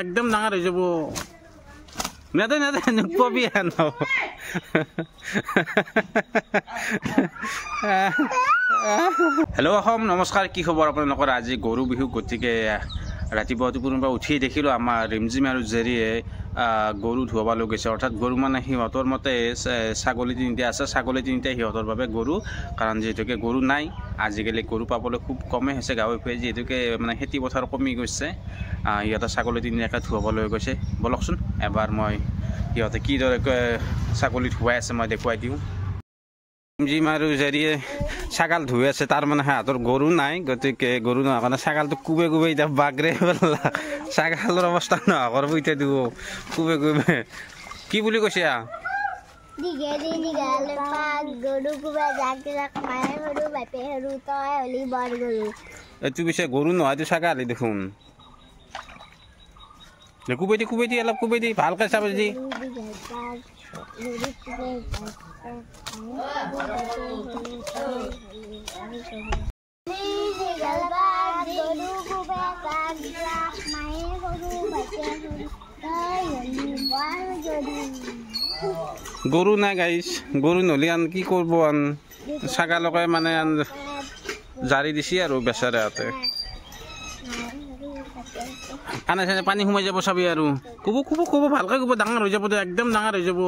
একদম ডাঙৰ হৈ যাব নেদে নেদে নকবি হেল্ল' অসম নমস্কাৰ কি খবৰ আপোনালোকৰ আজি গৰু বিহু গতিকে ৰাতিপুৱা টোপনিৰ পৰা উঠি দেখিলোঁ আমাৰ ৰিমজিম আৰু জেৰিয়ে গৰু ধুৱাবলৈ গৈছে অৰ্থাৎ গৰু মানে সিহঁতৰ মতে ছাগলী তিনিটা আছে ছাগলী তিনিটাই সিহঁতৰ বাবে গৰু কাৰণ যিহেতুকে গৰু নাই আজিকালি গৰু পাবলৈ খুব কমেই হৈছে গাঁৱে ভূঞে যিহেতুকে মানে খেতি পথাৰ কমি গৈছে সিহঁতৰ ছাগলী তিনিটাকে ধুৱাবলৈ গৈছে বলকচোন এবাৰ মই সিহঁতে কিদৰে ছাগলী ধুৱাই আছে মই দেখুৱাই দিওঁ ৰিমজিম আৰু জেৰিয়ে ছাগাল ধুই আছে তাৰ মানে সিহঁতৰ গৰু নাই গতিকে গৰু নোহোৱাৰ কাৰণে ছাগালটো কোবে কোবে এতিয়া বাগৰে পেলা ছাগালৰ অৱস্থা নোহোৱা কৰিব এতিয়া দিব কোবে কোবে কি বুলি কৈছে এইটো পিছে গৰু নহয় এইটো ছাগালী দেখোন কোবে দি অলপ কোবে দি ভালকৈ চাব দি গৰু নাই গাইছ গৰু নহ'লে আন কি কৰিব আন ছাগালকে মানে জাৰি দিছে আৰু বেচাৰাহঁতে কাণে চানে পানী সোমাই যাব চাবি আৰু কোব ভালকৈ কোব ডাঙৰ হৈ যাব একদম ডাঙৰ হৈ যাব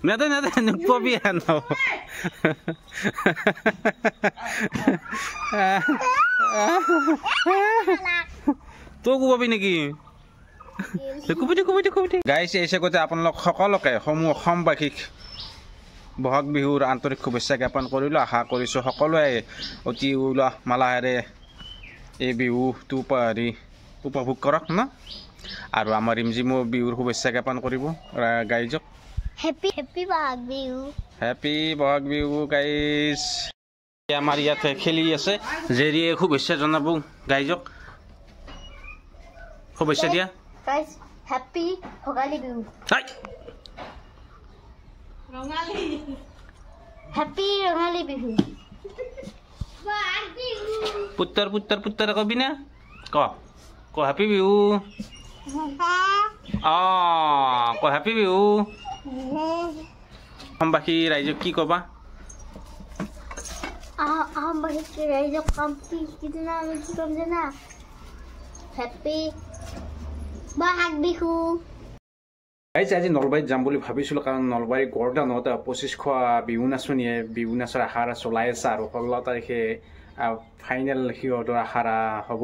নেদে নেদে নকবি তই কোবাবি নেকি গাইছে এই চেগতে আপোনালোক সকলোকে সমূহ অসমবাসীক বহাগ বিহুৰ আন্তৰিক শুভেচ্ছা জ্ঞাপন কৰিলোঁ আশা কৰিছোঁ সকলোৱে অতি উলহ মালাহেৰে এই বিহুটো উপভোগ কৰক ন আৰু আমাৰ ৰিমজিমো বিহুৰ শুভেচ্ছা জ্ঞাপন কৰিব গাইজক হেপী বহাগ বিহু গাইজ আমাৰ ইয়াতে খেলি আছে জেৰিয়ে শুভেচ্ছা জনাব গাইজক শুভেচ্ছা দিয়া হেপী ভোগালী বিহু হেপী ৰঙালী বিহু পুত্তৰ কবি না ক হেপী বিহু ক হেপী বিহু অসমবাসী ৰাইজক কি ক'বা অসমবাসী ৰাইজক কি ক'ম জানা হেপী বহাগ বিহু আজি নলবাৰীত যাম বুলি ভাবিছিলোঁ কাৰণ নলবাৰী গড়গাঁৱত 25শ বিহু নাচনীয়ে বিহু নাচৰ আখৰা চলাই আছে আৰু 16 তাৰিখে ফাইনেল সিহঁতৰ আখৰা হ'ব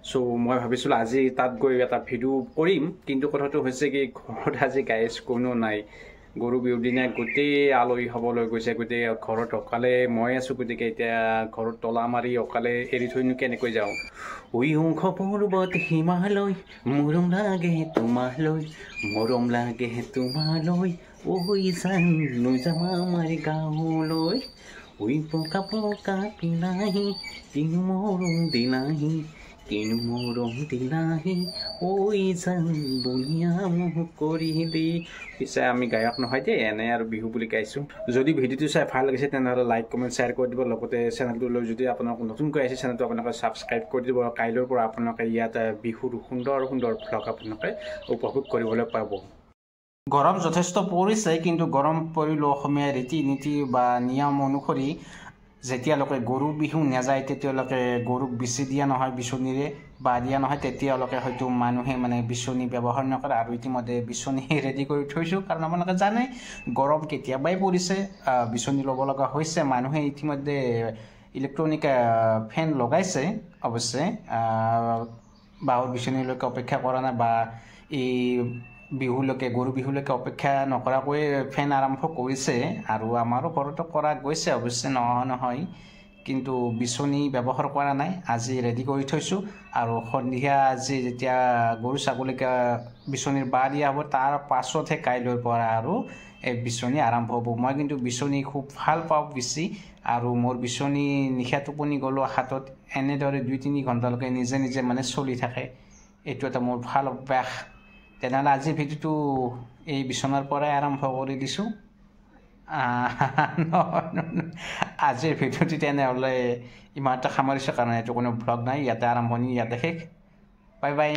চ' মই ভাবিছিলোঁ আজি তাত গৈ এটা ভিডিঅ' কৰিম কিন্তু কথাটো হৈছে কি ঘৰত আজি গাইজ কোনো নাই গৰু বিহুৰ দিনা গোটেই আলহী হ'বলৈ গৈছে গোটেই ঘৰত অকালে মই আছোঁ গতিকে এতিয়া ঘৰত তলা মাৰি অকালে এৰি থৈনো কেনেকৈ যাওঁ শংখ পৰ্বত হিমালয় মৰম লাগে তোমালৈ জানো যাম আমাৰ গাঁৱলৈ পকা পিলাহি কিনো মৰম দিলাহি জান বনিয়া মোক কৰিলি পিছে আমি গায়ক নহয় দেই এনে আৰু বিহু বুলি গাইছোঁ যদি ভিডিঅ'টো চাই ভাল লাগিছে তেনেহ'লে লাইক কমেণ্ট শ্বেয়াৰ কৰি দিব লগতে চেনেলটোলৈ যদি আপোনালোক নতুনকৈ আহিছে চেনেলটো আপোনালোকে ছাবস্ক্ৰাইব কৰি দিব আৰু কাইলৈৰ পৰা আপোনালোকে ইয়াত বিহুৰ সুন্দৰ ভ্লগ আপোনালোকে উপভোগ কৰিবলৈ পাব গৰম যথেষ্ট পৰিছে কিন্তু গৰম পৰিলেও অসমীয়া ৰীতি নীতি বা নিয়ম অনুসৰি যেতিয়ালৈকে গৰু বিহু নাযায় তেতিয়ালৈকে গৰুক বিচি দিয়া নহয় বিচনীৰে বা দিয়া নহয় তেতিয়ালৈকে হয়তো মানুহে মানে বিচনী ব্যৱহাৰ নকৰে আৰু ইতিমধ্যে বিচনী ৰেডি কৰি থৈছোঁ কাৰণ আপোনালোকে জানে গৰম কেতিয়াবাই পৰিছে বিচনী ল'ব লগা হৈছে মানুহে ইতিমধ্যে ইলেক্ট্ৰনিক ফেন লগাইছে অৱশ্যে বাঁহৰ বিচনীলৈকে অপেক্ষা কৰা নাই বা এই বিহুলৈকে গৰু বিহুলৈকে অপেক্ষা নকৰাকৈ ফেন আৰম্ভ কৰিছে আৰু আমাৰো ঘৰতো কৰা গৈছে অৱশ্যে নহয় কিন্তু বিচনী ব্যৱহাৰ কৰা নাই আজি ৰেডি কৰি থৈছোঁ আৰু সন্ধিয়া আজি যেতিয়া গৰু ছাগলীক বিচনীৰ বাঁহ দিয়া হ'ব তাৰ পাছতহে কাইলৈৰ পৰা আৰু এই বিচনী আৰম্ভ হ'ব মই কিন্তু বিচনী খুব ভাল পাওঁ বিচি আৰু মোৰ বিচনী নিশা টোপনি গ'লেও হাতত এনেদৰে 2-3 ঘণ্টালৈকে নিজে মানে চলি থাকে এইটো এটা মোৰ ভাল অভ্যাস তেনেহ'লে আজিৰ ভিডিঅ'টো এই বিচনাৰ পৰাই আৰম্ভ কৰি দিছোঁ আজিৰ ভিডিঅ'টো তেনেহ'লে ইমানটা সামৰিছোঁ কাৰণ এইটো কোনো ব্লগ নাই ইয়াতে আৰম্ভণি ইয়াতে শেষ বাই বাই